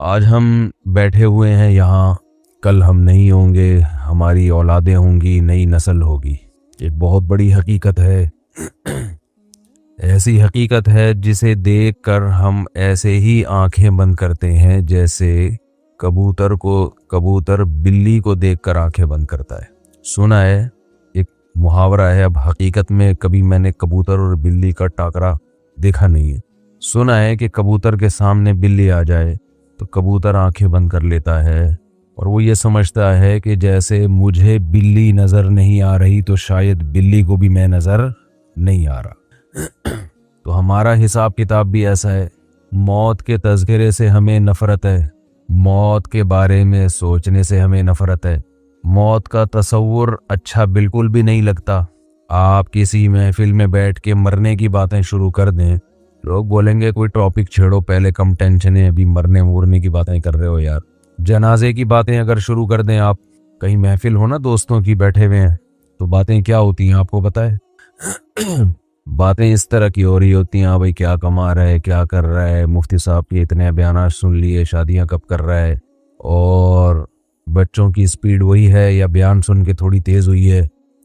آج ہم بیٹھے ہوئے ہیں یہاں، کل ہم نہیں ہوں گے، ہماری اولادیں ہوں گی، نئی نسل ہوگی۔ ایک بہت بڑی حقیقت ہے، ایسی حقیقت ہے جسے دیکھ کر ہم ایسے ہی آنکھیں بند کرتے ہیں جیسے کبوتر بلی کو دیکھ کر آنکھیں بند کرتا ہے۔ سنا ہے، ایک محاورہ ہے، اب حقیقت میں کبھی میں نے کبوتر اور بلی کا ٹاکرا دیکھا نہیں ہے۔ سنا ہے کہ کبوتر کے سامنے بلی آ جائے تو کبوتر آنکھیں بند کر لیتا ہے اور وہ یہ سمجھتا ہے کہ جیسے مجھے بلی نظر نہیں آ رہی تو شاید بلی کو بھی میں نظر نہیں آ رہا۔ تو ہمارا حساب کتاب بھی ایسا ہے۔ موت کے تذکرے سے ہمیں نفرت ہے، موت کے بارے میں سوچنے سے ہمیں نفرت ہے، موت کا تصور اچھا بالکل بھی نہیں لگتا۔ آپ کسی محفل میں بیٹھ کے مرنے کی باتیں شروع کر دیں، لوگ بولیں گے کوئی ٹاپک چھیڑو، پہلے کم ٹینشن ہے، ابھی مرنے کی باتیں کر رہے ہو یار۔ جنازے کی باتیں اگر شروع کر دیں، آپ کہیں محفل ہو نا دوستوں کی بیٹھے ہوئے ہیں، تو باتیں کیا ہوتی ہیں آپ کو پتہ ہے؟ باتیں اس طرح کی ہو رہی ہوتی ہیں، بھائی کیا کما رہا ہے، کیا کر رہا ہے، مفتی صاحب کے اتنے بیانات سن لیے، شادیاں کب کر رہا ہے، اور بچوں کی سپیڈ وہی ہے یا بیان سن کے تھوڑی تیز ہوئی ہے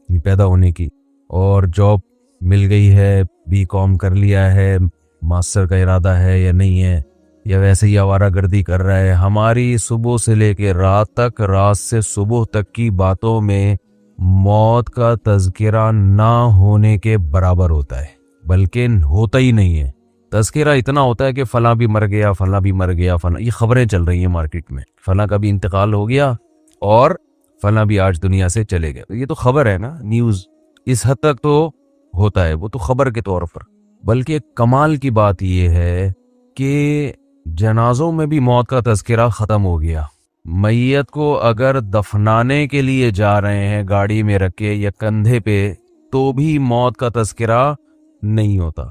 پیدا ہونے کی، اور جاب مل گئی ہے، بی کام کر لیا ہے، ماسٹر کا ارادہ ہے یا نہیں ہے، یا ویسے ہی آوارہ گردی کر رہا ہے۔ ہماری صبح سے لے کے رات تک، رات سے صبح تک کی باتوں میں موت کا تذکرہ نہ ہونے کے برابر ہوتا ہے، بلکہ ہوتا ہی نہیں ہے۔ تذکرہ اتنا ہوتا ہے کہ فلاں بھی مر گیا، فلاں بھی مر گیا، فلاں، یہ خبریں چل رہی ہیں مارکیٹ میں، فلاں کا بھی انتقال ہو گیا اور فلاں بھی آج دنیا سے چلے گئے۔ یہ تو خبر ہے نا، نیوز اس حد تک تو ہوتا ہے، وہ تو خبر کے طور پر۔ بلکہ کمال کی بات یہ ہے کہ جنازوں میں بھی موت کا تذکرہ ختم ہو گیا۔ میت کو اگر دفنانے کے لیے جا رہے ہیں گاڑی میں رکھ کے یا کندھے پہ، تو بھی موت کا تذکرہ نہیں ہوتا۔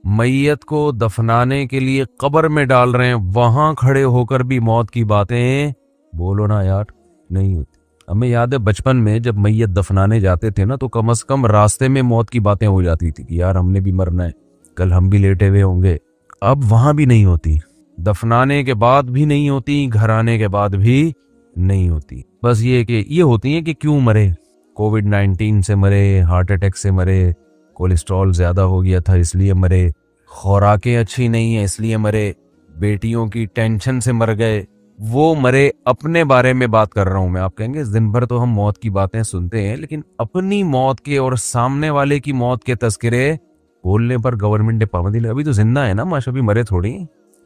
میت کو دفنانے کے لیے قبر میں ڈال رہے ہیں، وہاں کھڑے ہو کر بھی موت کی باتیں بولو نا یار، نہیں ہوتی۔ ہمیں یاد ہے بچپن میں جب میت دفنانے جاتے تھے نا، تو کم از کم راستے میں موت کی باتیں ہو جاتی تھی کہ یار ہم نے بھی مرنا ہے، کل ہم بھی لیٹے ہوئے ہوں گے۔ اب وہاں بھی نہیں ہوتی، دفنانے کے بعد بھی نہیں ہوتی، گھر آنے کے بعد بھی نہیں ہوتی۔ بس یہ کہ یہ ہوتی ہیں کہ کیوں مرے، کووڈ-19 سے مرے، ہارٹ اٹیک سے مرے، کولیسٹرول زیادہ ہو گیا تھا اس لیے مرے، خوراکیں اچھی نہیں ہیں اس لیے مرے، بیٹیوں کی ٹینشن سے مر گئے، وہ مرے۔ اپنے بارے میں بات کر رہا ہوں میں۔ آپ کہیں گے دن بھر تو ہم موت کی باتیں سنتے ہیں، لیکن اپنی موت کے اور سامنے والے کی موت کے تذکرے بولنے پر گورنمنٹ نے پابندی لگا۔ ابھی تو زندہ ہے نا ماشاء، ابھی مرے تھوڑی،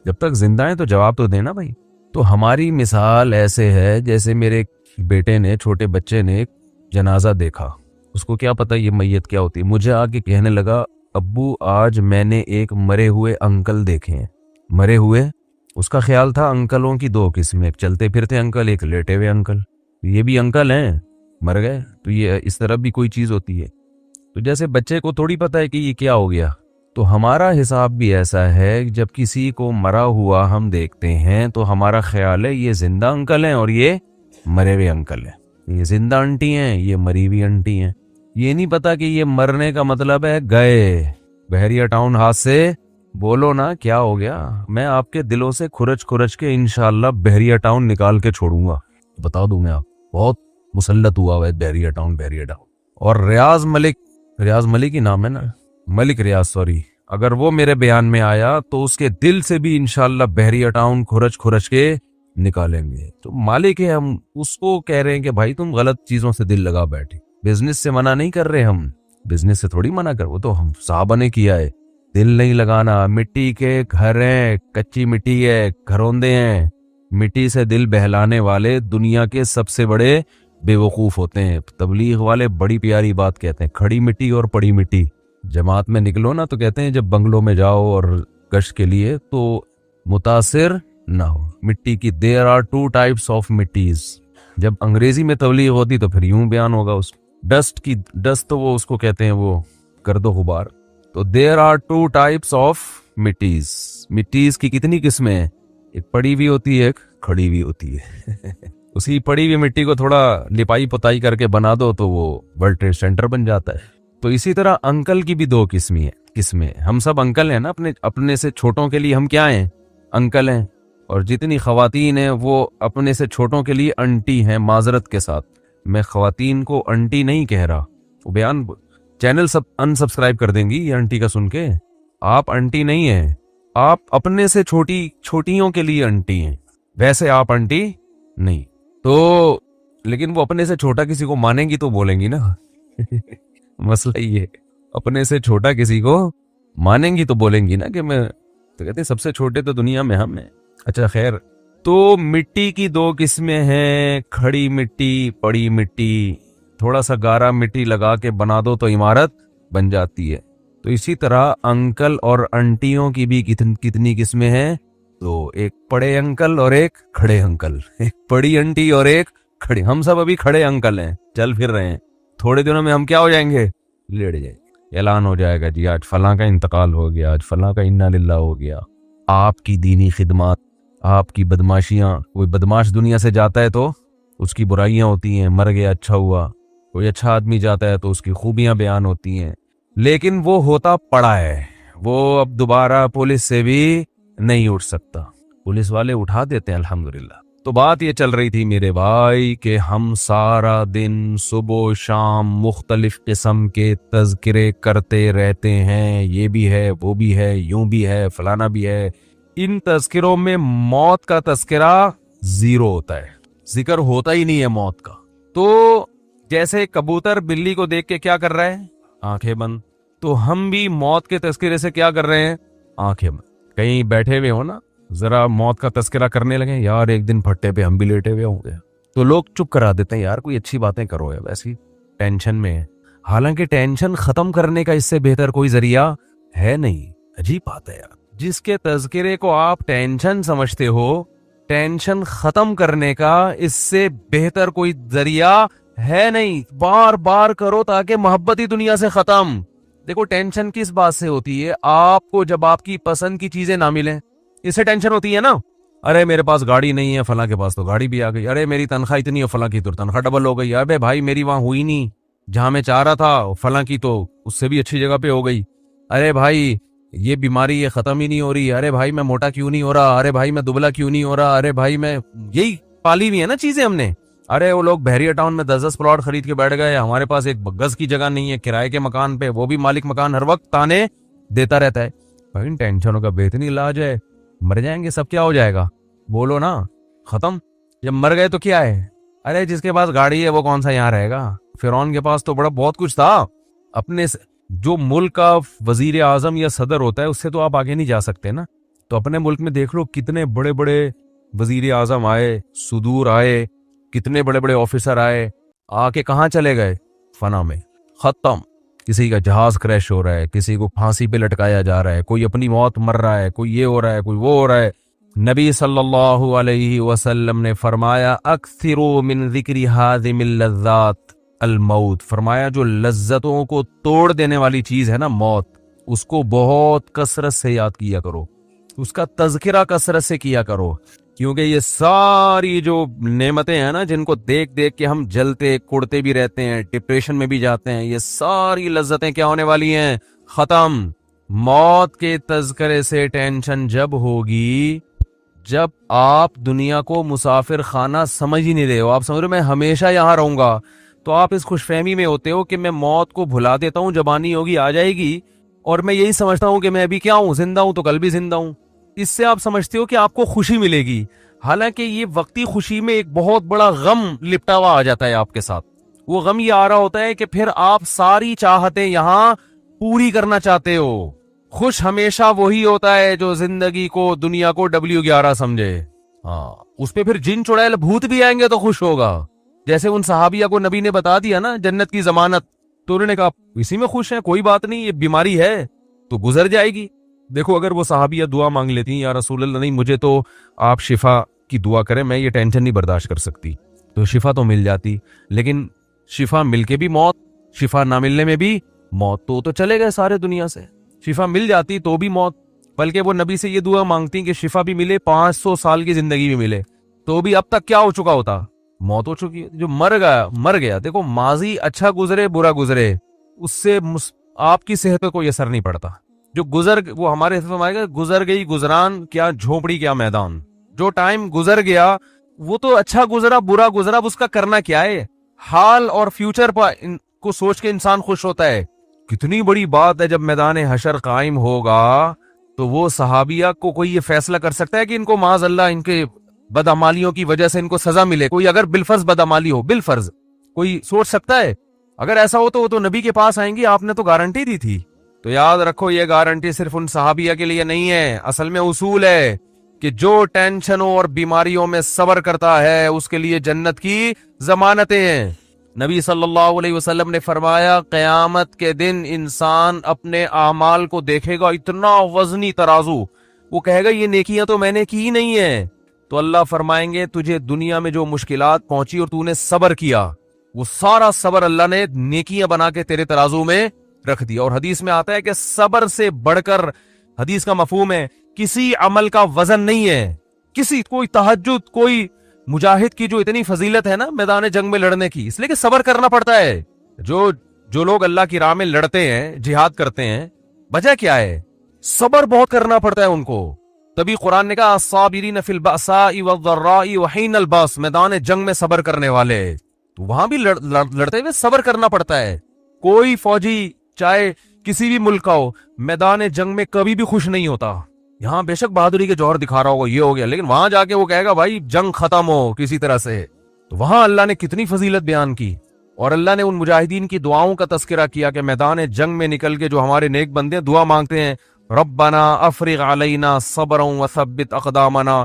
جب تک زندہ ہیں تو جواب تو دینا بھائی۔ تو ہماری مثال ایسے ہے جیسے میرے بیٹے نے، چھوٹے بچے نے جنازہ دیکھا، اس کو کیا پتہ یہ میت کیا ہوتی ہے، مجھے آ کے کہنے لگا ابو آج میں نے ایک مرے ہوئے انکل دیکھے ہیں۔ مرے ہوئے، اس کا خیال تھا انکلوں کی دو قسمیں، ایک چلتے پھرتے انکل، ایک لیٹے ہوئے انکل۔ یہ بھی انکل ہیں، مر گئے، تو یہ اس طرح بھی کوئی چیز ہوتی ہے۔ تو جیسے بچے کو تھوڑی پتہ ہے کہ یہ کیا ہو گیا، تو ہمارا حساب بھی ایسا ہے، جب کسی کو مرا ہوا ہم دیکھتے ہیں تو ہمارا خیال ہے یہ زندہ انکل ہیں اور یہ مرے ہوئے انکل ہیں، یہ زندہ انٹی ہیں، یہ مری ہوئی انٹی ہیں۔ یہ نہیں پتا کہ یہ مرنے کا مطلب ہے گئے۔ بحریہ ٹاؤن ہاتھ سے بولو نا کیا ہو گیا، میں آپ کے دلوں سے کھرچ کے انشاءاللہ بحریہ ٹاؤن نکال کے چھوڑوں گا، بتا دوں میں آپ، بہت مسلط ہوا ہے بحریہ ٹاؤن۔ اور ریاض ملک ہی نام ہے نا، ملک ریاض، سوری، اگر وہ میرے بیان میں آیا تو اس کے دل سے بھی انشاءاللہ بحریہ ٹاؤن کھرچ کے نکالیں گے۔ تو مالک ہے، ہم اس کو کہہ رہے ہیں کہ بھائی تم غلط چیزوں سے دل لگا بیٹھے۔ بزنس سے منع نہیں کر رہے ہم، بزنس سے تھوڑی منع کر، وہ تو ہم صحابہ نے کیا ہے، دل نہیں لگانا۔ مٹی کے گھر ہیں، کچی مٹی ہے، گھروندے ہیں، مٹی سے دل بہلانے والے دنیا کے سب سے بڑے بے وقوف ہوتے ہیں۔ تبلیغ والے بڑی پیاری بات کہتے ہیں، کھڑی مٹی اور پڑی مٹی۔ جماعت میں نکلو نا تو کہتے ہیں جب بنگلوں میں جاؤ اور گشت کے لیے تو متاثر نہ ہو مٹی کی۔ There are two types of مٹیز۔ جب انگریزی میں تبلیغ ہوتی تو پھر یوں بیان ہوگا، اس ڈسٹ تو وہ اس کو کہتے ہیں وہ گرد و غبار۔ تو there are two types of مٹیز کی کتنی قسمیں ہیں، ایک پڑی ہوئی ہوتی ہے، ایک کھڑی ہوئی ہوتی ہے۔ اسی پڑی ہوئی مٹی کو تھوڑا لپائی پتائی کر کے بنا دو تو وہ ورلڈ ٹریڈ سینٹر بن جاتا ہے۔ تو اسی طرح انکل کی بھی دو قسمیں، ہم سب انکل ہیں نا، اپنے سے چھوٹوں کے لیے ہم کیا ہیں، انکل ہیں، اور جتنی خواتین ہیں وہ اپنے سے چھوٹوں کے لیے انٹی ہیں. معذرت کے ساتھ میں خواتین کو انٹی نہیں کہہ رہا. وہ بیان چینل سب انسبسکرائب کر دیں گی یہ انٹی کا سن کے. آپ انٹی نہیں ہیں, آپ اپنے سے چھوٹیوں کے لیے انٹی ہیں, ویسے آپ انٹی نہیں. تو لیکن وہ اپنے سے چھوٹا کسی کو مانیں گی تو بولیں گی نا. مسئلہ یہ اپنے سے چھوٹا کسی کو مانیں گی تو بولیں گی نا کہ میں تو کہتے سب سے چھوٹے تو دنیا میں ہم ہیں. اچھا خیر, تو مٹی کی دو قسمیں ہیں, کھڑی مٹی, پڑی مٹی. تھوڑا سا گارا مٹی لگا کے بنا دو تو عمارت بن جاتی ہے. تو اسی طرح انکل اور انٹیوں کی بھی کتنی قسمیں ہیں. تو ایک پڑے انکل اور ایک کھڑے انکل, ایک پڑی انٹی اور ایک کھڑے. ہم سب ابھی کھڑے انکل ہیں, چل پھر رہے ہیں. تھوڑے دنوں میں ہم کیا ہو جائیں گے؟ لیٹ جائیں گے. اعلان ہو جائے گا جی آج فلاں کا انتقال ہو گیا, آج فلاں کا انا للہ ہو گیا. آپ کی دینی خدمات, آپ کی بدماشیاں, کوئی بدماش دنیا سے جاتا ہے تو اس کی برائیاں ہوتی ہیں, مر گیا اچھا ہوا. کوئی اچھا آدمی جاتا ہے تو اس کی خوبیاں بیان ہوتی ہیں, لیکن وہ ہوتا پڑا ہے, وہ اب دوبارہ پولیس سے بھی نہیں اٹھ سکتا. پولیس والے اٹھا دیتے ہیں الحمدللہ. تو بات یہ چل رہی تھی میرے بھائی کہ ہم سارا دن صبح و شام مختلف قسم کے تذکرے کرتے رہتے ہیں. یہ بھی ہے, وہ بھی ہے, یوں بھی ہے, فلانا بھی ہے. ان تذکروں میں موت کا تذکرہ زیرو ہوتا ہے, ذکر ہوتا ہی نہیں ہے موت کا. تو جیسے کبوتر بلی کو دیکھ کے کیا کر رہا ہے؟ آنکھیں بند. تو ہم بھی موت کے تذکرے سے کیا کر رہے ہیں؟ آنکھیں بند. کہیں بیٹھے ہوئے ہو نا, ذرا موت کا تذکرہ کرنے لگے, یار ایک دن پھٹے پہ ہم بھی لیٹے ہوئے ہوں گے, تو لوگ چپ کرا دیتے ہیں, یار کوئی اچھی باتیں کرو, ہے ویسی ٹینشن میں ہے. حالانکہ ٹینشن ختم کرنے کا اس سے بہتر کوئی ذریعہ ہے نہیں. عجیب بات ہے یار, جس کے تذکرے کو آپ ٹینشن سمجھتے ہو, ٹینشن ختم کرنے کا اس سے بہتر کوئی ذریعہ ہے نہیں. بار بار کرو تاکہ محبت ہی دنیا سے ختم. دیکھو ٹینشن کس بات سے ہوتی ہے؟ آپ کو جب آپ کی پسند کی چیزیں نہ ملیں, اس سے ٹینشن ہوتی ہے نا. ارے میرے پاس گاڑی نہیں ہے, فلاں کے پاس تو گاڑی بھی آ گئی. ارے میری تنخواہ اتنی ہے, فلاں کی تو تنخواہ ڈبل ہو گئی. ارے بھائی میری وہاں ہوئی نہیں جہاں میں چاہ رہا تھا, فلاں کی تو اس سے بھی اچھی جگہ پہ ہو گئی. ارے بھائی یہ بیماری یہ ختم ہی نہیں ہو رہی. ارے بھائی میں موٹا کیوں نہیں ہو رہا. ارے بھائی میں دبلا کیوں نہیں ہو رہا. ارے بھائی میں, یہی پالی ہوئی ہے نا چیزیں ہم نے. ارے وہ لوگ بحریہ ٹاؤن میں 10 پلاٹ خرید کے بیٹھ گئے, ہمارے پاس ایک گز کی جگہ نہیں ہے کرائے کے مکان پہ, وہ بھی مالک مکان ہر وقت تانے دیتا رہتا ہے. بھائی ان ٹینشنوں کا بہترین علاج ہے, مر جائیں گے سب, کیا ہو جائے گا؟ بولو نا, ختم. جب مر گئے تو کیا ہے؟ ارے جس کے پاس گاڑی ہے وہ کون سا یہاں رہے گا؟ فرعون کے پاس تو بہت کچھ تھا. اپنے جو ملک کا وزیر اعظم یا صدر ہوتا ہے اس سے تو آپ آگے نہیں جا سکتے نا. تو اپنے ملک میں دیکھ لو کتنے بڑے بڑے وزیر اعظم آئے, صدور آئے, کتنے بڑے بڑے آفیسر آئے, آ کے کہاں چلے گئے؟ فنا میں, ختم. کسی کا جہاز کریش ہو رہا ہے, کسی کو پھانسی پہ لٹکایا جا رہا ہے, کوئی اپنی موت مر رہا ہے, کوئی یہ ہو رہا ہے, کوئی وہ ہو رہا ہے. نبی صلی اللہ علیہ وسلم نے فرمایا اکثروا من ذکر ہاذم اللذات الموت. فرمایا جو لذتوں کو توڑ دینے والی چیز ہے نا موت, اس کو بہت کثرت سے یاد کیا کرو, اس کا تذکرہ کثرت سے کیا کرو. کیونکہ یہ ساری جو نعمتیں ہیں نا جن کو دیکھ دیکھ کے ہم جلتے کڑتے بھی رہتے ہیں, ڈپریشن میں بھی جاتے ہیں, یہ ساری لذتیں کیا ہونے والی ہیں؟ ختم. موت کے تذکرے سے ٹینشن جب ہوگی جب آپ دنیا کو مسافر خانہ سمجھ ہی نہیں رہے ہو. آپ سمجھ رہے ہو میں ہمیشہ یہاں رہوں گا, تو آپ اس خوش فہمی میں ہوتے ہو کہ میں موت کو بھلا دیتا ہوں, جب آنی ہوگی آ جائے گی, اور میں یہی سمجھتا ہوں کہ میں ابھی کیا ہوں, زندہ ہوں تو کل بھی زندہ ہوں. اس سے آپ سمجھتے ہو کہ آپ کو خوشی ملے گی, حالانکہ یہ وقتی خوشی میں ایک بہت بڑا غم لپٹا ہوا آ جاتا ہے آپ کے ساتھ. وہ غم یہ آ رہا ہوتا ہے کہ پھر آپ ساری چاہتیں یہاں پوری کرنا چاہتے ہو. خوش ہمیشہ وہی ہوتا ہے جو زندگی کو, دنیا کو W11 سمجھے. ہاں, اس پہ پھر جن چڑیل بھوت بھی آئیں گے تو خوش ہوگا. جیسے ان صحابیہ کو نبی نے بتا دیا نا جنت کی ضمانت, تو انہوں نے کہا اسی میں خوش ہیں, کوئی بات نہیں, یہ بیماری ہے تو گزر جائے گی. دیکھو اگر وہ صحابیہ دعا مانگ لیتی یا رسول اللہ نہیں مجھے تو آپ شفا کی دعا کریں, میں یہ ٹینشن نہیں برداشت کر سکتی, تو شفا تو مل جاتی. لیکن شفا مل کے بھی موت, شفا نہ ملنے میں بھی موت, تو چلے گئے سارے دنیا سے. شفا مل جاتی تو بھی موت, بلکہ وہ نبی سے یہ دعا مانگتی کہ شفا بھی ملے, 500 سال کی زندگی بھی ملے, تو بھی اب تک کیا ہو چکا ہوتا؟ موت ہو چکی ہے. جو مر گیا. دیکھو ماضی اچھا گزرے برا گزرے اس سے آپ کی صحت پہ کوئی اثر نہیں پڑتا. جو وہ ہمارے حصے میں آئے گا, گزر گئی گزران کیا جھونپڑی کیا میدان, جو ٹائم گزر گیا وہ تو اچھا گزرا برا گزرا، اب اس کا کرنا کیا ہے؟ حال اور فیوچر کو سوچ کے انسان خوش ہوتا ہے۔ کتنی بڑی بات ہے، جب میدان حشر قائم ہوگا تو وہ صحابیہ کو کوئی یہ فیصلہ کر سکتا ہے کہ ان کو معاذ اللہ ان کے بدعمالیوں کی وجہ سے ان کو سزا ملے؟ کوئی اگر بالفرض بدعمالی ہو، بالفرض کوئی سوچ سکتا ہے؟ اگر ایسا ہو تو وہ تو نبی کے پاس آئیں گی، آپ نے تو گارنٹی دی تھی۔ تو یاد رکھو یہ گارنٹی صرف ان صحابیہ کے لیے نہیں ہے، اصل میں اصول ہے کہ جو ٹینشنوں اور بیماریوں میں صبر کرتا ہے اس کے لیے جنت کی ضمانتیں ہیں۔ نبی صلی اللہ علیہ وسلم نے فرمایا قیامت کے دن انسان اپنے اعمال کو دیکھے گا، اتنا وزنی ترازو، وہ کہے گا یہ نیکیاں تو میں نے کی نہیں ہیں، تو اللہ فرمائیں گے تجھے دنیا میں جو مشکلات پہنچی اور تو نے صبر کیا، وہ سارا صبر اللہ نے نیکیاں بنا کے تیرے ترازو میں رکھ دیا۔ اور حدیث میں آتا ہے کہ صبر سے بڑھ کر، حدیث کا مفہوم ہے، کسی عمل کا وزن نہیں ہے، کوئی تہجد، کوئی مجاہد کی جو اتنی فضیلت ہے نا میدان جنگ میں لڑنے کی، اس لیے کہ صبر کرنا پڑتا ہے۔ جو لوگ اللہ کی راہ میں لڑتے ہیں، جہاد کرتے ہیں، وجہ کیا ہے؟ صبر بہت کرنا پڑتا ہے ان کو۔ تبھی قرآن نے کہا الصابرین فی البأساء والضراء وحین الباس، میدان جنگ میں صبر کرنے والے، تو وہاں بھی لڑتے ہوئے صبر کرنا پڑتا ہے۔ کوئی فوجی چاہے کسی بھی ملک کا ہو، میدان جنگ میں کبھی بھی خوش نہیں ہوتا۔ یہاں بے شک بہادری کے جوہر دکھا رہا ہوگا، یہ ہو گیا، لیکن وہاں جا کے وہ کہے گا بھائی جنگ ختم ہو کسی طرح سے۔ تو وہاں اللہ نے کتنی فضیلت بیان کی، اور اللہ نے ان مجاہدین کی دعاؤں کا تذکرہ کیا کہ میدان جنگ میں نکل کے جو ہمارے نیک بندے دعا مانگتے ہیں، ربنا افرغ علینا صبرا وثبت اقدامنا،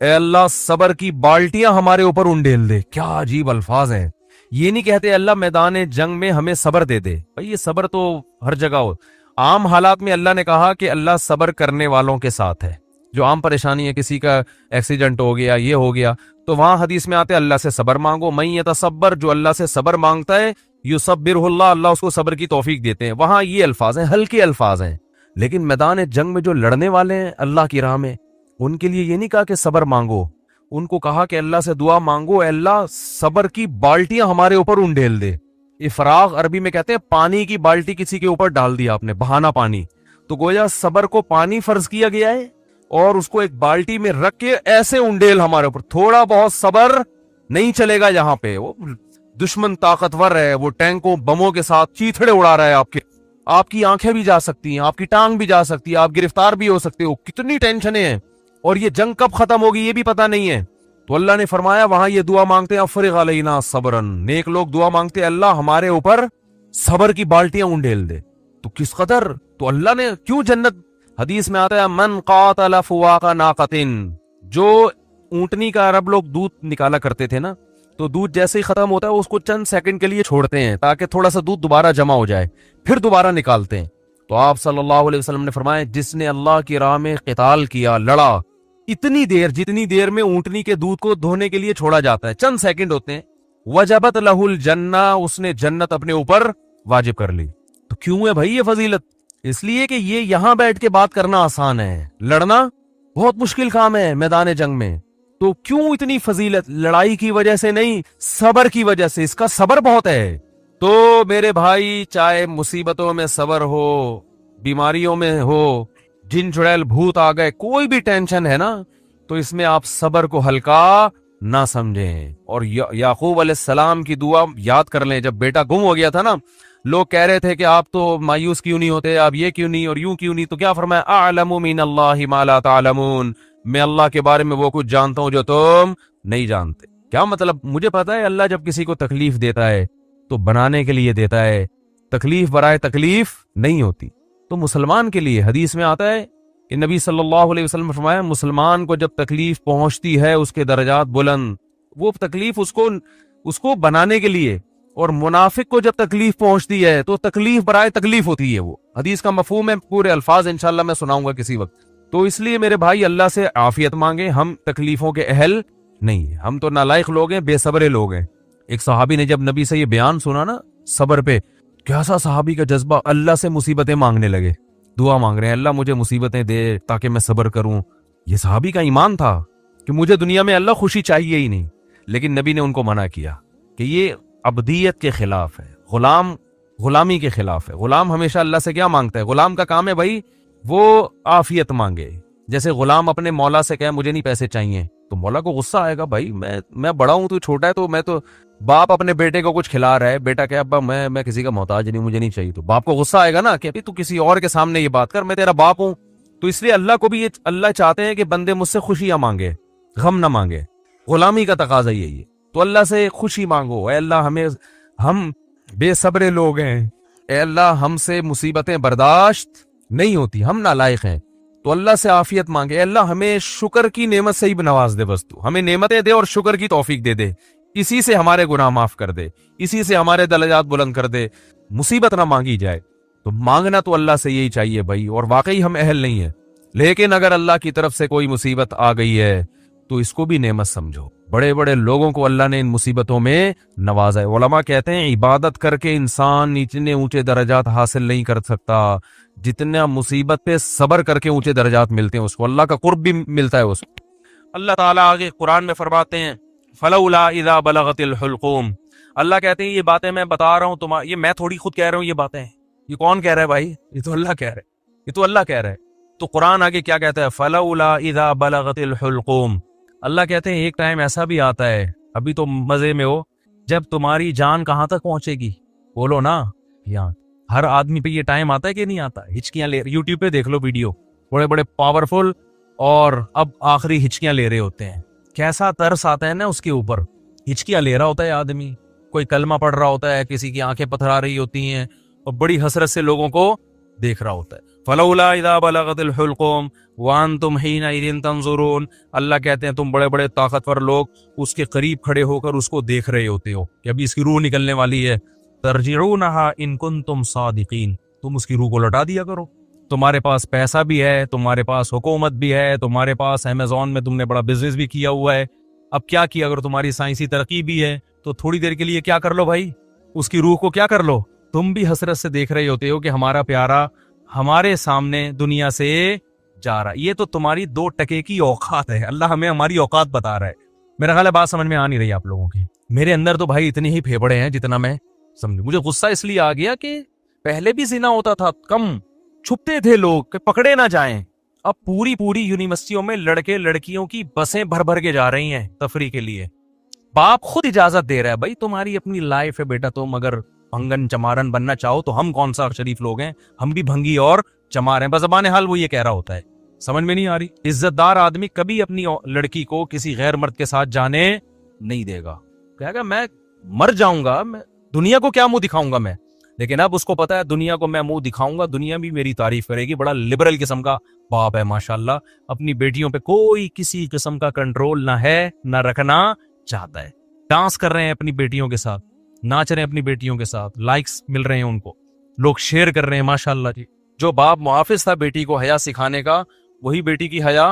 اے اللہ صبر کی بالٹیاں ہمارے اوپر انڈیل دے۔ کیا عجیب الفاظ ہیں، یہ نہیں کہتے اللہ میدان جنگ میں ہمیں صبر دے دے، بھائی یہ صبر تو ہر جگہ ہو۔ عام حالات میں اللہ نے کہا کہ اللہ صبر کرنے والوں کے ساتھ ہے، جو عام پریشانی ہے، کسی کا ایکسیڈنٹ ہو گیا، یہ ہو گیا، تو وہاں حدیث میں آتے اللہ سے صبر مانگو، من یتصبر، جو اللہ سے صبر مانگتا ہے، یصبرہ اللہ، اللہ اس کو صبر کی توفیق دیتے ہیں۔ وہاں یہ الفاظ ہیں، ہلکے الفاظ ہیں، لیکن میدان جنگ میں جو لڑنے والے ہیں اللہ کی راہ میں، ان کے لیے یہ نہیں کہا کہ صبر مانگو، ان کو کہا کہ اللہ سے دعا مانگو، اے اللہ صبر کی بالٹیاں ہمارے اوپر انڈیل دے۔ افراغ عربی میں کہتے ہیں پانی کی بالٹی کسی کے اوپر ڈال دیا آپ نے، بہانا پانی، تو گویا صبر کو پانی فرض کیا گیا ہے اور اس کو ایک بالٹی میں رکھ کے ایسے انڈیل ہمارے اوپر۔ تھوڑا بہت صبر نہیں چلے گا یہاں پہ، وہ دشمن طاقتور ہے، وہ ٹینکوں بموں کے ساتھ چیتھڑے اڑا رہا ہے، آپ کی آنکھیں بھی جا سکتی ہیں، آپ کی ٹانگ بھی جا سکتی ہے، آپ گرفتار بھی ہو سکتے ہو، کتنی ٹینشنیں ہیں، اور یہ جنگ کب ختم ہوگی یہ بھی پتہ نہیں ہے۔ تو اللہ نے فرمایا وہاں یہ دعا مانگتے ہیں افرغ علینا صبرن، نیک لوگ دعا مانگتے ہیں اللہ ہمارے اوپر صبر کی بالٹیاں انڈیل دے۔ تو کس قدر، تو اللہ نے کیوں جنت، حدیث میں آتا ہے من قاتل فواق ناقۃ، جو اونٹنی کا عرب لوگ دودھ نکالا کرتے تھے نا، تو دودھ جیسے ہی ختم ہوتا ہے اس کو چند سیکنڈ کے لیے چھوڑتے ہیں تاکہ تھوڑا سا دودھ دوبارہ جمع ہو جائے، پھر دوبارہ نکالتے ہیں۔ تو آپ صلی اللہ علیہ وسلم نے فرمایا جس نے اللہ کی راہ میں قتال کیا، لڑا، اتنی دیر جتنی دیر میں اونٹنی کے دودھ کو دھونے کے لیے چھوڑا جاتا ہے، چند سیکنڈ ہوتے ہیں، وجبت لہ الجنہ، اس نے جنت اپنے اوپر واجب کر لی۔ تو کیوں ہے بھائی یہ فضیلت؟ اس لیے کہ یہ یہاں بیٹھ کے بات کرنا آسان ہے، لڑنا بہت مشکل کام ہے میدان جنگ میں۔ تو کیوں اتنی فضیلت؟ لڑائی کی وجہ سے نہیں، صبر کی وجہ سے، اس کا صبر بہت ہے۔ تو میرے بھائی چاہے مصیبتوں میں صبر ہو، بیماریوں میں ہو، جن چڑیل بھوت آ گئے، کوئی بھی ٹینشن ہے نا، تو اس میں آپ صبر کو ہلکا نہ سمجھیں۔ اور یعقوب علیہ السلام کی دعا یاد کر لیں، جب بیٹا گم ہو گیا تھا نا، لوگ کہہ رہے تھے کہ آپ تو مایوس کیوں نہیں ہوتے، آپ یہ کیوں نہیں اور یوں کیوں نہیں، تو کیا فرمایا اعلم من اللہ ما لا تعلمون، میں اللہ کے بارے میں وہ کچھ جانتا ہوں جو تم نہیں جانتے۔ کیا مطلب؟ مجھے پتا ہے اللہ جب کسی کو تکلیف دیتا ہے تو بنانے کے لیے دیتا ہے، تکلیف برائے تکلیف نہیں ہوتی۔ تو مسلمان کے لیے حدیث میں آتا ہے کہ نبی صلی اللہ علیہ وسلم نے فرمایا مسلمان کو جب تکلیف پہنچتی ہے اس کے درجات بلند، وہ تکلیف اس کو بنانے کے لیے، اور منافق کو جب تکلیف پہنچتی ہے تو تکلیف برائے تکلیف ہوتی ہے۔ وہ حدیث کا مفہوم ہے، پورے الفاظ انشاءاللہ میں سناؤں گا کسی وقت۔ تو اس لیے میرے بھائی اللہ سے عافیت مانگیں، ہم تکلیفوں کے اہل نہیں ہیں، ہم تو نالائق لوگ ہیں، بے صبرے لوگ ہیں۔ ایک صحابی نے جب نبی سے یہ بیان سنا نا صبر پہ، کیسا صحابی کا جذبہ، اللہ سے مصیبتیں مانگنے لگے، دعا مانگ رہے ہیں اللہ مجھے مصیبتیں دے تاکہ میں صبر کروں۔ یہ صحابی کا ایمان تھا کہ مجھے دنیا میں اللہ خوشی چاہیے ہی نہیں، لیکن نبی نے ان کو منع کیا کہ یہ عبدیت کے خلاف ہے، غلامی کے خلاف ہے۔ غلام ہمیشہ اللہ سے کیا مانگتا ہے؟ غلام کا کام ہے بھائی وہ عافیت مانگے، جیسے غلام اپنے مولا سے کہے مجھے نہیں پیسے چاہیے تو مولا کو غصہ آئے گا، بھائی میں بڑا ہوں تو چھوٹا ہے، تو میں تو باپ اپنے بیٹے کو کچھ کھلا رہا ہے، بیٹا کہ ابا میں کسی کا محتاج نہیں، مجھے نہیں چاہیے، تو باپ کو غصہ آئے گا نا کہ ابھی تو کسی اور کے سامنے یہ بات کر، میں تیرا باپ ہوں۔ تو اس لیے اللہ کو بھی اللہ چاہتے ہیں کہ بندے مجھ سے خوشیاں مانگے، غم نہ مانگے، غلامی کا تقاضا یہی ہے۔ تو اللہ سے خوشی مانگو، اے اللہ ہم بے صبر لوگ ہیں، اے اللہ ہم سے مصیبتیں برداشت نہیں ہوتی، ہم نالائق ہیں، تو اللہ سے عافیت مانگے، اے اللہ ہمیں شکر کی نعمت سے ہی نواز دے، بس تو ہمیں نعمتیں دے اور شکر کی توفیق دے دے، اسی سے ہمارے گناہ معاف کر دے، اسی سے ہمارے درجات بلند کر دے، مصیبت نہ مانگی جائے۔ تو مانگنا تو اللہ سے یہی چاہیے بھائی، اور واقعی ہم اہل نہیں ہیں، لیکن اگر اللہ کی طرف سے کوئی مصیبت آ گئی ہے تو اس کو بھی نعمت سمجھو۔ بڑے بڑے لوگوں کو اللہ نے ان مصیبتوں میں نوازا ہے۔ علماء کہتے ہیں عبادت کر کے انسان اتنے اونچے درجات حاصل نہیں کر سکتا جتنا مصیبت پہ صبر کر کے اونچے درجات ملتے ہیں، اس کو اللہ کا قرب بھی ملتا ہے اس کو۔ اللہ تعالیٰ آگے قرآن میں فرماتے ہیں فلولا اذا بلغت الحلقوم، اللہ کہتے ہیں یہ باتیں میں بتا رہا ہوں یہ میں تھوڑی خود کہہ رہا ہوں، یہ باتیں یہ کون کہہ رہا ہے بھائی؟ یہ تو اللہ کہہ رہا ہے، یہ تو اللہ کہہ رہا ہے۔ تو قرآن آگے کیا کہتا ہے؟ فلولا اذا بلغت الحلقوم، اللہ کہتے ہیں ایک ٹائم ایسا بھی آتا ہے، ابھی تو مزے میں ہو، جب تمہاری جان کہاں تک پہنچے گی؟ بولو نا، یہاں ہر آدمی پہ یہ ٹائم آتا ہے کہ نہیں آتا؟ ہچکیاں لے، یوٹیوب پہ دیکھ لو ویڈیو، بڑے بڑے پاورفل اور اب آخری ہچکیاں لے رہے ہوتے ہیں، کیسا ترس آتا ہے نا اس کے اوپر، ہچکیاں لے رہا ہوتا ہے آدمی، کوئی کلمہ پڑھ رہا ہوتا ہے، کسی کی آنکھیں پتھرا رہی ہوتی ہیں اور بڑی حسرت سے لوگوں کو دیکھ رہا ہوتا ہے۔ فلولا اذا بلغت الحلقوم وانتم حینئذ تنظرون، اللہ کہتے ہیں تم بڑے بڑے طاقتور لوگ اس کے قریب کھڑے ہو کر اس کو دیکھ رہے ہوتے ہو کہ ابھی اس کی روح نکلنے والی ہے، ترجعونہا ان کنتم صادقین، تم اس کی روح کو لوٹا دیا کرو، تمہارے پاس پیسہ بھی ہے، تمہارے پاس حکومت بھی ہے، تمہارے پاس امیزون میں تم نے بڑا بزنس بھی کیا ہوا ہے، اب کیا کیا؟ اگر تمہاری سائنسی ترقی بھی ہے تو تھوڑی دیر کے لیے کیا کر لو بھائی، اس کی روح کو کیا کر لو، تم بھی حسرت سے دیکھ رہے ہوتے ہو کہ ہمارا پیارا ہمارے سامنے دنیا سے جا رہا۔ یہ تو تمہاری 2 ٹکے کی اوقات ہے، اللہ ہمیں ہماری اوقات بتا رہا ہے۔ میرا خیال ہے بات سمجھ میں آ نہیں رہی آپ لوگوں کی۔ میرے اندر تو بھائی اتنے ہی پھیپڑے ہیں جتنا میں سمجھوں۔ مجھے غصہ اس لیے آ گیا کہ پہلے بھی زنا ہوتا تھا، کم چھپتے تھے لوگ کہ پکڑے نہ جائیں، اب پوری یونیورسٹیوں میں لڑکے لڑکیوں کی بسیں بھر کے جا رہی ہیں تفریح کے لیے، باپ خود اجازت دے رہا ہے، بھائی تمہاری اپنی لائف ہے بیٹا، تم اگر بھنگن چمارن بننا چاہو تو ہم کون سا شریف لوگ ہیں، ہم بھی بھنگی اور چمار ہیں، بزبان حال وہ یہ کہہ رہا ہوتا ہے۔ سمجھ میں نہیں آ رہی؟ عزت دار آدمی کبھی اپنی لڑکی کو کسی غیر مرد کے ساتھ جانے نہیں دے گا، کہے گا میں مر جاؤں گا، میں دنیا کو کیا منہ دکھاؤں گا میں، لیکن اب اس کو پتا ہے دنیا کو میں منہ دکھاؤں گا، دنیا بھی میری تعریف کرے گی، بڑا لبرل قسم کا باپ ہے ماشاءاللہ، اپنی بیٹیوں پہ کوئی کسی قسم کا کنٹرول نہ ہے نہ رکھنا چاہتا ہے، ڈانس کر رہے ہیں اپنی بیٹیوں کے ساتھ، ناچ رہے ہیں اپنی بیٹیوں کے ساتھ، لائکس مل رہے ہیں ان کو، لوگ شیئر کر رہے ہیں ماشاءاللہ جی۔ جو باپ محافظ تھا بیٹی کو حیا سکھانے کا، وہی بیٹی کی حیا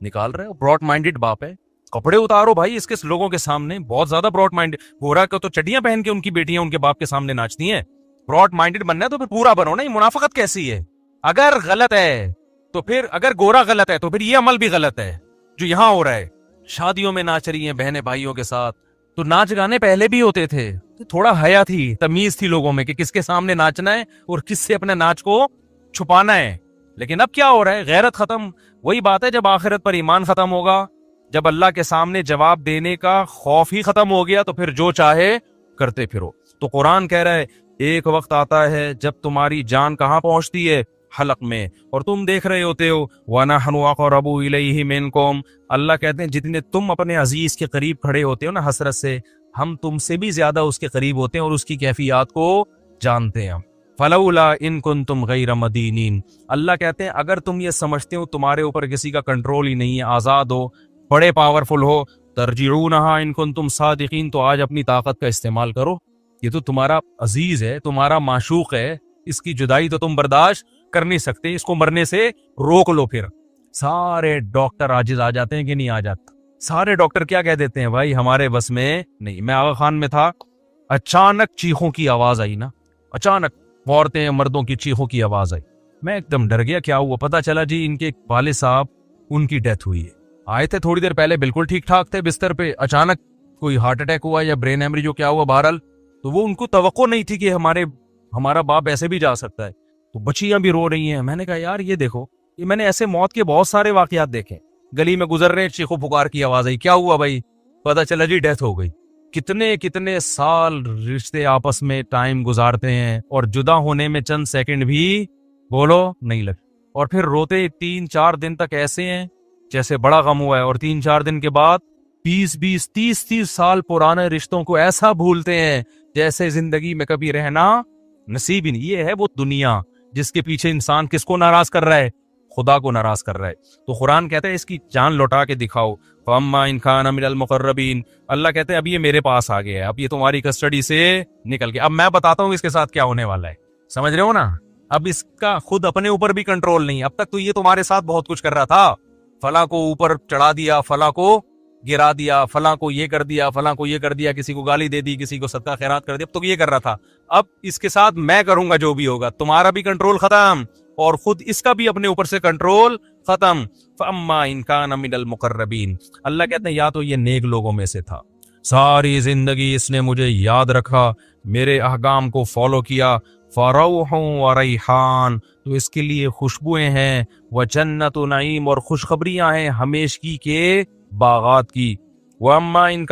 نکال رہے ہیں، براڈ مائنڈڈ باپ ہے۔ کپڑے اتارو بھائی اس کے لوگوں کے سامنے، بہت زیادہ براڈ مائنڈ، گورا کو تو چڈیاں پہن کے ان کی بیٹیاں ان کے باپ کے سامنے ناچتی ہیں، براڈ مائنڈڈ بننا ہے تو پھر پورا بنو نا، یہ منافقت کیسی ہے؟ اگر غلط ہے تو پھر، اگر گورا غلط ہے تو پھر یہ عمل بھی غلط ہے جو یہاں ہو رہا ہے۔ شادیوں میں ناچ رہی ہیں بہنیں بھائیوں کے ساتھ، تو ناچ گانے پہلے بھی ہوتے تھے، تھوڑا حیا تھی، تمیز تھی لوگوں میں کہ کس کے سامنے ناچنا ہے اور کس سے اپنے ناچ کو چھپانا ہے، لیکن اب کیا ہو رہا ہے؟ غیرت ختم۔ وہی بات ہے جب آخرت پر ایمان ختم ہوگا، جب اللہ کے سامنے جواب دینے کا خوف ہی ختم ہو گیا تو پھر جو چاہے کرتے پھرو۔ تو قرآن کہہ رہا ہے ایک وقت آتا ہے جب تمہاری جان کہاں پہنچتی ہے؟ حلق میں، اور تم دیکھ رہے ہوتے ہو وَنَحْنُ أَقْرَبُ إِلَيْهِ مِنْكُمْ، اللہ کہتے ہیں جتنے تم اپنے عزیز کے قریب کھڑے ہوتے ہو نا حسرت سے، ہم تم سے بھی زیادہ اس کے قریب ہوتے ہیں اور اس کی کیفیات کو جانتے ہیں۔ فَلَوْلَا إِن كُنْتُمْ غَيْرَ مَدِينِينَ، اللہ کہتے ہیں اگر تم یہ سمجھتے ہو تمہارے اوپر کسی کا کنٹرول ہی نہیں ہے، آزاد ہو، بڑے پاورفل ہو، ترجعونها إن كنتم صادقین، تو آج اپنی طاقت کا استعمال کرو، یہ تو تمہارا عزیز ہے، تمہارا معشوق ہے، اس کی جدائی تو تم برداشت کر نہیں سکتے، اس کو مرنے سے روک لو۔ پھر سارے ڈاکٹر عاجز آ جاتے ہیں کہ نہیں آ جاتا؟ سارے ڈاکٹر کیا کہہ دیتے ہیں؟ بھائی ہمارے بس میں نہیں۔ میں آغا خان میں تھا، اچانک چیخوں کی آواز آئی نا، اچانک عورتیں مردوں کی چیخوں کی آواز آئی، میں ایک دم ڈر گیا، کیا ہوا؟ پتا چلا جی ان کے ایک والد صاحب، ان کی ڈیتھ ہوئی ہے، آئے تھے تھوڑی دیر پہلے بالکل ٹھیک ٹھاک تھے بستر پہ، اچانک کوئی ہارٹ اٹیک ہوا یا برین ہیمریج جو کیا ہوا بہرحال، تو وہ ان کو توقع نہیں تھی کہ ہمارا باپ ایسے بھی جا سکتا ہے، تو بچیاں بھی رو رہی ہیں۔ میں نے کہا یار یہ دیکھو میں نے ایسے موت کے بہت سارے واقعات دیکھے. گلی میں گزر رہے چیخو پکار کی آواز آئی, کیا ہوا بھائی؟ پتا چلا جی ڈیتھ ہو گئی. کتنے کتنے سال رشتے آپس میں ٹائم گزارتے ہیں اور جدا ہونے میں چند سیکنڈ بھی بولو نہیں لگتے, اور پھر روتے 3-4 دن تک ایسے ہیں جیسے بڑا غم ہوا ہے, اور 3-4 دن کے بعد 20-20 30-30 سال پرانے رشتوں کو ایسا بھولتے ہیں جیسے زندگی میں کبھی رہنا نصیب ہی نہیں. یہ ہے وہ دنیا جس کے پیچھے انسان کس کو ناراض کر رہا ہے؟ خدا کو ناراض کر رہا ہے. تو قرآن کہتا ہے اس کی جان لوٹا کے دکھاؤ. فَأَمَّا إِنْ كَانَ مِنَ الْمُقَرَّبِينَ, اللہ کہتے ہیں اب یہ میرے پاس آ گیا ہے, اب یہ تمہاری کسٹڈی سے نکل گیا. اب میں بتاتا ہوں اس کے ساتھ کیا ہونے والا ہے, سمجھ رہے ہو نا؟ اب اس کا خود اپنے اوپر بھی کنٹرول نہیں. اب تک تو یہ تمہارے ساتھ بہت کچھ کر رہا تھا, فلاں کو اوپر چڑھا دیا, فلاں کو گرا دیا, فلاں کو یہ کر دیا, فلاں کو یہ کر دیا, کسی کو گالی دے دی, کسی کو صدقہ خیرات کر دیا, اب تو یہ کر رہا تھا. اب اس کے ساتھ میں کروں گا جو بھی ہوگا, تمہارا بھی کنٹرول ختم اور خود اس کا بھی اپنے اوپر سے کنٹرول ختم. فَأَمَّا إِنْ كَانَ مِنَ الْمُقَرَّبِينَ, اللہ کہتے ہیں یا تو یہ نیک لوگوں میں سے تھا, ساری زندگی اس نے مجھے یاد رکھا, میرے احکام کو فالو کیا. فَرَوْحٌ وَرَيْحَانٌ, تو اس کے لیے خوشبوئیں ہیں, وَجَنَّتُ نَعِيمٌ, اور خوشخبریاں ہیں ہمیشگی کے باغات کی. وَأَمَّا إِنْ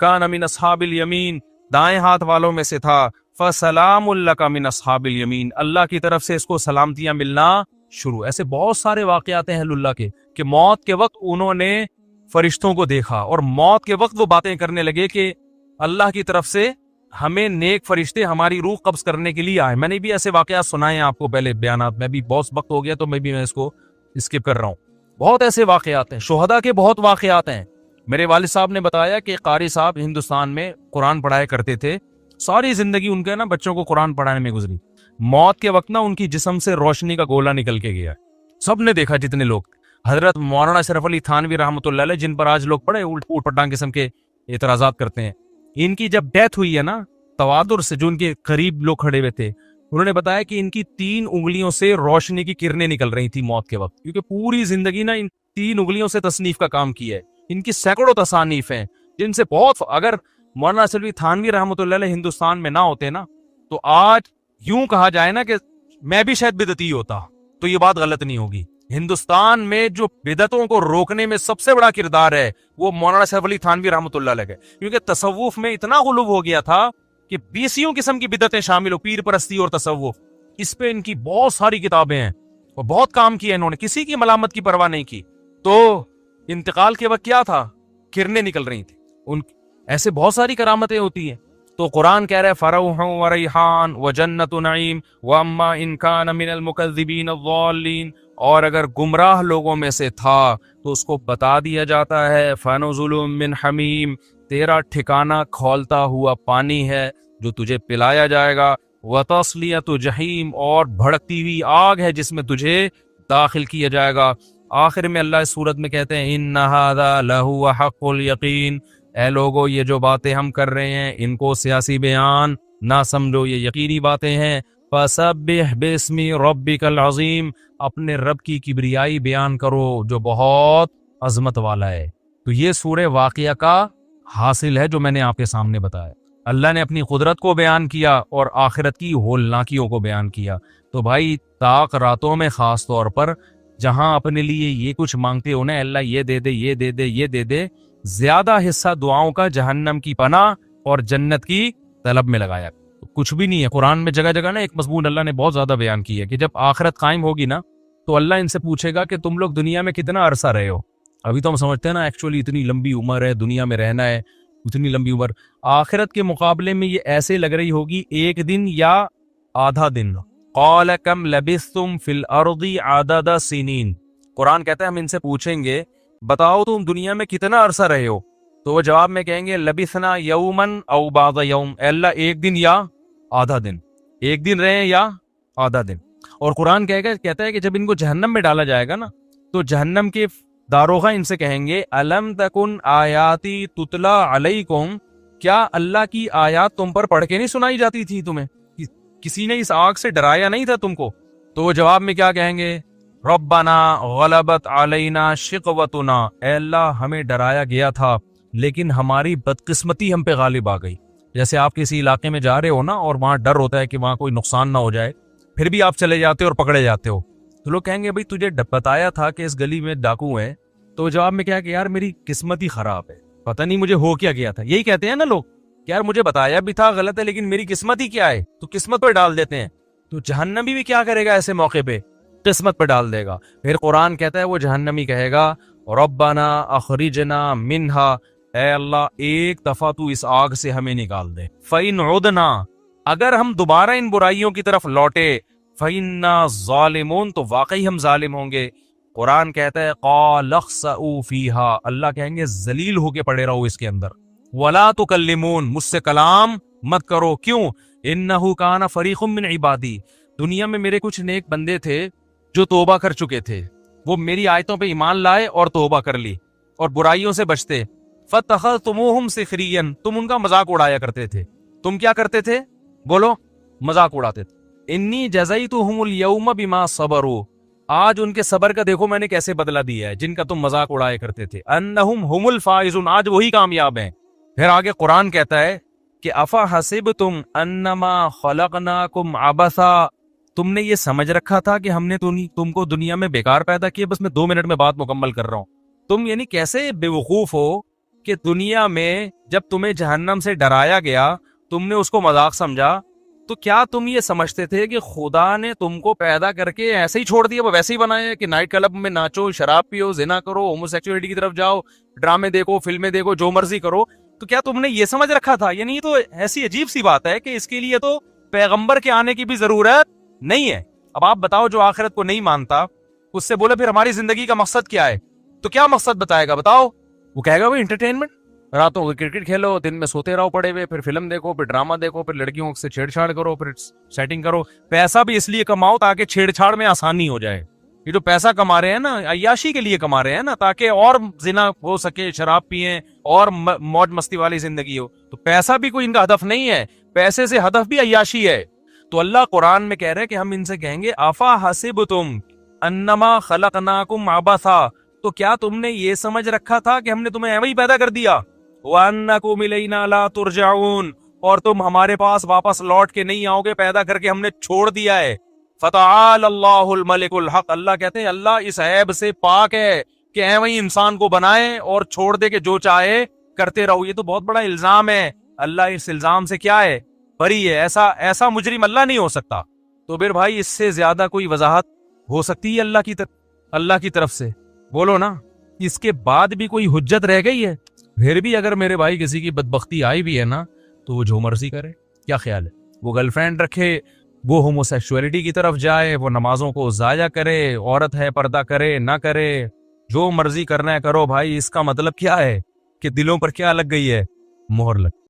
كَانَ مِنْ أَصْحَابِ الْيَمِينَ, دائیں ہاتھ والوں میں سے تھا. فَسَلَامٌ لَكَ مِنْ أَصْحَابِ الْيَمِينَ, اللہ کی طرف سے اس کو سلامتیاں ملنا شروع. ایسے بہت سارے واقعات ہیں اہل اللہ کے کہ موت کے وقت انہوں نے فرشتوں کو دیکھا اور موت کے وقت وہ باتیں کرنے لگے کہ اللہ کی طرف سے ہمیں نیک فرشتے ہماری روح قبض کرنے کے لیے آئے. میں نے بھی ایسے واقعات سنائے ہیں آپ کو پہلے بیانات میں, بھی بہت وقت ہو گیا تو میں اس کو اسکپ کر رہا ہوں. بہت ایسے واقعات ہیں, شہداء کے بہت واقعات ہیں. میرے والد صاحب نے بتایا کہ قاری صاحب ہندوستان میں قرآن پڑھایا کرتے تھے, ساری زندگی ان کے نا بچوں کو قرآن پڑھانے میں گزری. موت کے وقت نا ان کی جسم سے روشنی کا گولا نکل کے گیا. سب نے دیکھا جتنے لوگ. حضرت مولانا اشرف علی تھانوی رحمۃ اللہ علیہ, جن پر آج لوگ بڑے اوٹ پٹانگ قسم کے اعتراضات کرتے ہیں, ان کی جب ڈیتھ ہوئی ہے نا, تواتر سے جو ان کے قریب لوگ کھڑے ہوئے تھے, انہوں نے بتایا کہ ان کی 3 انگلیوں سے روشنی کی کرنیں نکل رہی تھی موت کے وقت, کیونکہ پوری زندگی نا ان 3 انگلیوں سے تصنیف کا کام کیا ہے. ان کی سینکڑوں تصانیف ہیں جن سے بہت, اگر مولانا اشرف علی تھانوی رحمۃ اللہ علیہ ہندوستان میں نہ ہوتے نا تو آج یوں کہا جائے نا کہ میں بھی شاید بدعتی ہوتا, تو یہ بات غلط نہیں ہوگی. ہندوستان میں جو بدعتوں کو روکنے میں سب سے بڑا کردار ہے وہ مولانا اشرف علی تھانوی رحمۃ اللہ علیہ ہے, کیونکہ تصوف میں اتنا غلو ہو گیا تھا کہ 20 قسم کی بدعتیں شامل ہو, پیر پرستی اور تصوف. اس پہ ان کی بہت ساری کتابیں ہیں اور بہت کام کیا انہوں نے, کسی کی ملامت کی پرواہ نہیں کی. تو انتقال کے وقت کیا تھا, کرنیں نکل رہی تھی ان. ایسے بہت ساری کرامتیں ہوتی ہیں. تو قرآن کہہ رہا ہے فروح و ریحان و جنت نعیم واما ان کان من المکذبین الضالین, اور اگر گمراہ لوگوں میں سے تھا تو اس کو بتا دیا جاتا ہے فنزل من حمیم, تیرا ٹھکانہ کھولتا ہوا پانی ہے جو تجھے پلایا جائے گا. وتصلیۃ جہیم, اور بھڑکتی ہوئی آگ ہے جس میں تجھے داخل کیا جائے گا. آخر میں اللہ اس صورت میں کہتے ہیں ان ھذا لہو حق الیقین, اے لوگو یہ جو باتیں ہم کر رہے ہیں ان کو سیاسی بیان نہ سمجھو, یہ یقینی باتیں ہیں. فسبح باسم ربک العظیم, اپنے رب کی کبریائی بیان کرو جو بہت عظمت والا ہے. تو یہ سورہ واقعہ کا حاصل ہے جو میں نے آپ کے سامنے بتایا. اللہ نے اپنی قدرت کو بیان کیا اور آخرت کی ہولناکیوں کو بیان کیا. تو بھائی طاق راتوں میں خاص طور پر جہاں اپنے لیے یہ کچھ مانگتے ہو نا, اللہ یہ دے دے یہ دے دے یہ دے دے, زیادہ حصہ دعاؤں کا جہنم کی پناہ اور جنت کی طلب میں لگایا. کچھ بھی نہیں ہے. قرآن میں جگہ جگہ نا ایک مضمون اللہ نے بہت زیادہ بیان کی ہے کہ جب آخرت قائم ہوگی نا تو اللہ ان سے پوچھے گا کہ تم لوگ دنیا میں کتنا عرصہ رہے ہو. ابھی تو ہم سمجھتے ہیں نا ایکچولی اتنی لمبی عمر ہے, دنیا میں رہنا ہے اتنی لمبی عمر. آخرت کے مقابلے میں یہ ایسے لگ رہی ہوگی 1 دن یا آدھا دن. قال کم لبثتم فی الارض عدد سنین, قرآن کہتا ہے ہم ان سے پوچھیں گے بتاؤ تم دنیا میں کتنا عرصہ رہے ہو, تو وہ جواب میں کہیں گے لبثنا یومن او بعض یوم, اے اللہ 1 دن یا آدھا دن, 1 دن رہے یا آدھا دن. اور قرآن کہتا ہے کہ جب ان کو جہنم میں ڈالا جائے گا نا تو جہنم کے داروغہ ان سے کہیں گے الم تکن آیاتی تتلا علیکم, کیا اللہ کی آیات تم پر پڑھ کے نہیں سنائی جاتی تھی تمہیں, کسی نے اس آگ سے ڈرایا نہیں تھا تم کو. تو وہ جواب میں کیا کہیں گے ربنا غلبت علینا شقوتنا, اے اللہ ہمیں ڈرایا گیا تھا لیکن ہماری بدقسمتی ہم پہ غالب آ گئی. جیسے آپ کسی علاقے میں جا رہے ہو نا اور وہاں ڈر ہوتا ہے کہ وہاں کوئی نقصان نہ ہو جائے, پھر بھی آپ چلے جاتے ہو اور پکڑے جاتے ہو, تو لوگ کہیں گے بھائی تجھے بتایا تھا کہ اس گلی میں ڈاکو ہیں، تو جواب میں کیا کہ یار میری قسمت ہی خراب ہے، پتہ نہیں مجھے ہو کیا گیا تھا. یہی کہتے ہیں نا لوگ کہ یار مجھے بتایا بھی تھا غلط ہے لیکن میری قسمت ہی کیا ہے، تو قسمت پہ ڈال دیتے ہیں. تو جہنمی بھی کیا کرے گا ایسے موقع پہ؟ قسمت پہ ڈال دے گا. پھر قرآن کہتا ہے وہ جہنمی کہے گا ربنا اخرجنا منہا، اے اللہ ایک دفعہ تو اس آگ سے ہمیں نکال دے. فَإِنْ عُدْنَا، اگر ہم دوبارہ ان برائیوں کی طرف لوٹے، فَإِنَّا ظَالِمُونَ، تو واقعی ہم ظالم ہوں گے. قرآن کہتا ہے قَالَ اخْسَئُوا فِيهَا، اللہ کہیں گے ذلیل ہو کے پڑے رہو اس کے اندر. وَلَا تُكَلِّمُونَ، مجھ سے کلام مت کرو. کیوں؟ إِنَّهُ كَانَ فَرِيقٌ مِّنْ عِبَادِي، دنیا میں میرے کچھ نیک بندے تھے جو توبہ کر چکے تھے، وہ میری آیتوں پہ ایمان لائے اور توبہ کر لی اور برائیوں سے بچتے. فَاتَّخَذْتُمُوهُمْ سِخْرِيًّا، تم ان کا مذاق اڑایا کرتے تھے. تم کیا کرتے تھے؟ بولو، مذاق اڑاتے تھے. انی جزیتہم اليوم بما صبروا، آج ان کے صبر کا دیکھو میں نے کیسے بدلہ دیا ہے جن کا تم مذاق اڑایا کرتے تھے. انہم ہم الفائزون، آج وہی کامیاب ہیں. پھر آگے قرآن کہتا ہے کہ افا حسبتم انما خلقناکم عبثا، تم نے یہ سمجھ رکھا تھا کہ ہم نے تم کو دنیا میں بیکار پیدا کیا. بس میں 2 منٹ میں بات مکمل کر رہا ہوں. تم یعنی کیسے بے وقوف ہو کہ دنیا میں جب تمہیں جہنم سے ڈرایا گیا تم نے اس کو مذاق سمجھا. تو کیا تم یہ سمجھتے تھے کہ خدا نے تم کو پیدا کر کے ایسے ہی چھوڑ دیا، وہ ویسے ہی بنایا کہ نائٹ کلب میں ناچو، شراب پیو، زنا کرو، ہومو سیکچولیٹی کی طرف جاؤ، ڈرامے دیکھو، فلمیں دیکھو، جو مرضی کرو؟ تو کیا تم نے یہ سمجھ رکھا تھا؟ یعنی یہ تو ایسی عجیب سی بات ہے کہ اس کے لیے تو پیغمبر کے آنے کی بھی ضرورت نہیں ہے. اب آپ بتاؤ جو آخرت کو نہیں مانتا اس سے بولے پھر ہماری زندگی کا مقصد کیا ہے؟ تو کیا مقصد بتائے گا بتاؤ؟ وہ کہے گا وہ انٹرٹینمنٹ، راتوں کو کرکٹ کھیلو، دن میں سوتے رہو پڑے ہوئے، پھر فلم دیکھو، پھر ڈرامہ دیکھو، پھر لڑکیوں سے چھیڑ چھاڑ کرو، پھر سیٹنگ کرو. پیسہ بھی اس لیے کماؤ تاکہ چھیڑ چھاڑ میں آسانی ہو جائے. یہ جو پیسہ کما رہے ہیں نا عیاشی کے لیے کما رہے ہیں نا، تاکہ اور زنا ہو سکے، شراب پئیں اور موج مستی والی زندگی ہو. تو پیسہ بھی کوئی ان کا ہدف نہیں ہے، پیسے سے ہدف بھی عیاشی ہے. تو اللہ قرآن میں کہہ رہے کہ ہم ان سے کہیں گے افا حسبتم انما خلقناکم عبثا، تو کیا تم نے یہ سمجھ رکھا تھا کہ ہم نے تمہیں ایویں ہی پیدا کر دیا؟ وَأَنَّكُمْ إِلَيْنَا لَا تُرْجَعُونَ، اور تم ہمارے پاس واپس لوٹ کے نہیں آؤ گے، پیدا کر کے ہم نے چھوڑ دیا ہے. فَتَعَالَ اللَّهُ الْمَلِكُ الْحَقُّ، اللہ کہتے ہیں اللہ اس عیب سے پاک ہے کہ ایویں ہی انسان کو بنائے اور چھوڑ دے کہ جو چاہے کرتے رہو. یہ تو بہت بڑا الزام ہے. اللہ اس الزام سے کیا ہے؟ بری ہے. ایسا مجرم اللہ نہیں ہو سکتا. تو پھر بھائی اس سے زیادہ کوئی وضاحت ہو سکتی ہے اللہ کی طرف سے؟ بولو نا. اس کے بعد بھی کوئی حجت رہ گئی ہے؟ پھر بھی اگر میرے بھائی کسی کی بدبختی آئی بھی ہے نا تو وہ جو مرضی کرے. کیا خیال ہے؟ وہ گرل فرینڈ رکھے، وہ ہومو سیکشولیٹی کی طرف جائے، وہ نمازوں کو ضائع کرے، عورت ہے پردہ کرے نہ کرے، جو مرضی کرنا ہے کرو بھائی. اس کا مطلب کیا ہے کہ دلوں پر کیا لگ گئی ہے؟ مہر لگ